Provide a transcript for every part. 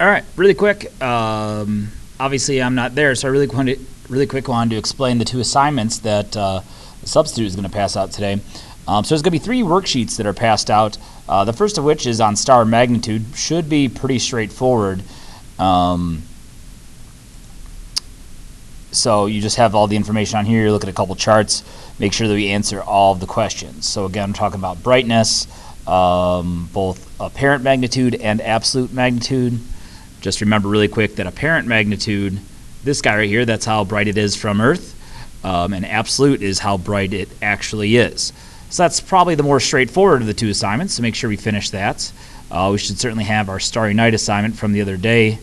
All right, really quick. Obviously, I'm not there, so I really quick wanted to explain the two assignments that the substitute is going to pass out today. So there's going to be 3 worksheets that are passed out. The first of which is on star magnitude. Should be pretty straightforward. So you just have all the information on here. You look at a couple charts. Make sure that we answer all of the questions. So again, I'm talking about brightness, both apparent magnitude and absolute magnitude. Just remember really quick that apparent magnitude, this guy right here, that's how bright it is from Earth, and absolute is how bright it actually is. So that's probably the more straightforward of the 2 assignments, so make sure we finish that. We should certainly have our Starry Night assignment from the other day,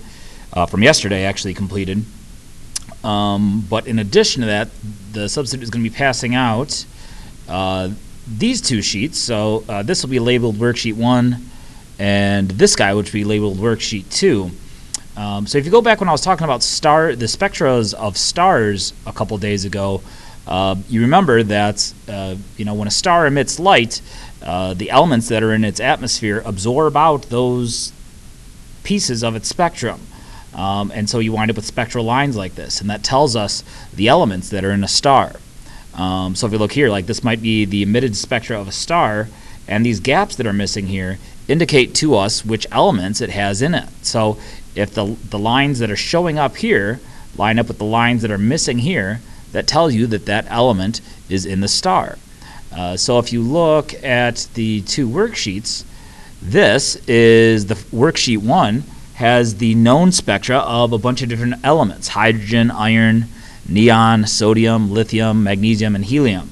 from yesterday actually, completed. But in addition to that, the substitute is going to be passing out these 2 sheets. So this will be labeled Worksheet 1, and this guy, which will be labeled Worksheet 2. So if you go back when I was talking about the spectras of stars a couple days ago, you remember that when a star emits light, the elements that are in its atmosphere absorb out those pieces of its spectrum. And so you wind up with spectral lines like this, and that tells us the elements that are in a star. So if you look here, like this might be the emitted spectra of a star, and these gaps that are missing here indicate to us which elements it has in it. So if the lines that are showing up here line up with the lines that are missing here, that tells you that that element is in the star. So if you look at the 2 worksheets, this is the Worksheet 1 has the known spectra of a bunch of different elements: hydrogen, iron, neon, sodium, lithium, magnesium, and helium.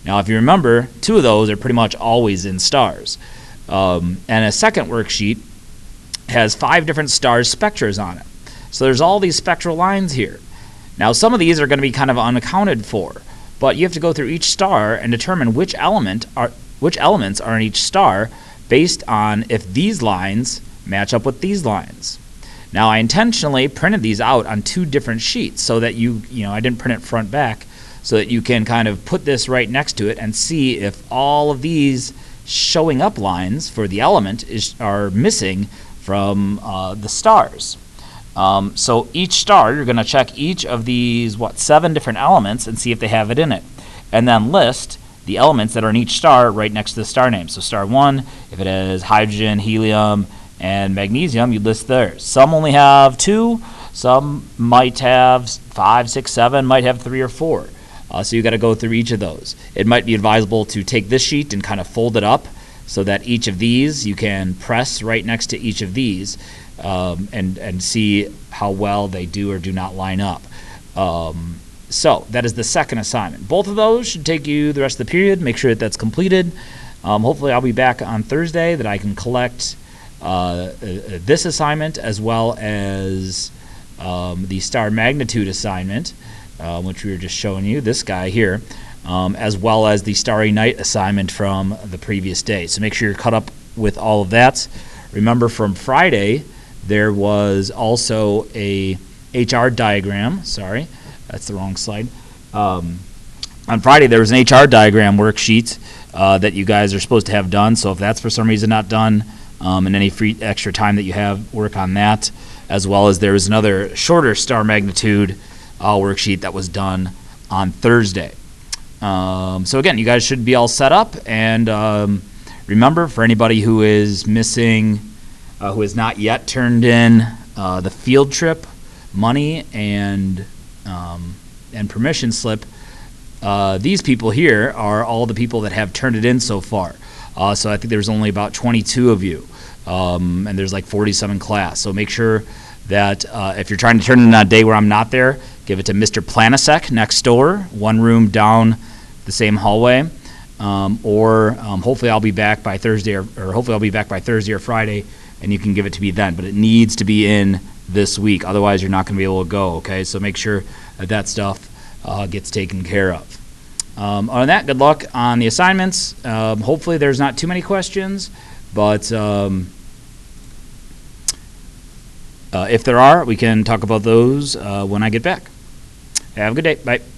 Now if you remember, 2 of those are pretty much always in stars. And a second worksheet has 5 different stars' spectras on it. So there's all these spectral lines here. Now some of these are going to be kind of unaccounted for, but you have to go through each star and determine which elements are in each star based on if these lines match up with these lines. Now I intentionally printed these out on 2 different sheets so that I didn't print it front back, so that you can kind of put this right next to it and see if all of these showing up lines for the element are missing from the stars. So each star, you're going to check each of these 7 different elements and see if they have it in it, and then list the elements that are in each star right next to the star name. So star 1, if it has hydrogen, helium, and magnesium, you list theirs. Some only have 2, some might have 5, 6, 7, might have 3 or 4. So you got to go through each of those. It might be advisable to take this sheet and kind of fold it up so that each of these you can press right next to each of these, and see how well they do or do not line up. So that is the second assignment. Both of those should take you the rest of the period. Make sure that that's completed. Hopefully I'll be back on Thursday that I can collect this assignment as well as the star magnitude assignment, which we were just showing you, this guy here, as well as the Starry Night assignment from the previous day. So make sure you're caught up with all of that. Remember, from Friday there was also a HR diagram. Sorry, that's the wrong slide. On Friday there was an HR diagram worksheet that you guys are supposed to have done. So if that's for some reason not done, and any free extra time that you have, work on that, as well as there was another shorter star magnitude worksheet that was done on Thursday. So again, you guys should be all set up, and remember, for anybody who is missing, who has not yet turned in the field trip money and permission slip, these people here are all the people that have turned it in so far. So I think there's only about 22 of you, and there's like 40-some in class. So make sure that if you're trying to turn it in on a day where I'm not there, give it to Mr. Planasek next door, 1 room down the same hallway, or hopefully I'll be back by Thursday, or hopefully I'll be back by Thursday or Friday, and you can give it to me then. But it needs to be in this week, otherwise you're not going to be able to go. Okay, so make sure that stuff gets taken care of. Other than that, good luck on the assignments. Hopefully there's not too many questions, but if there are, we can talk about those when I get back. Have a good day. Bye.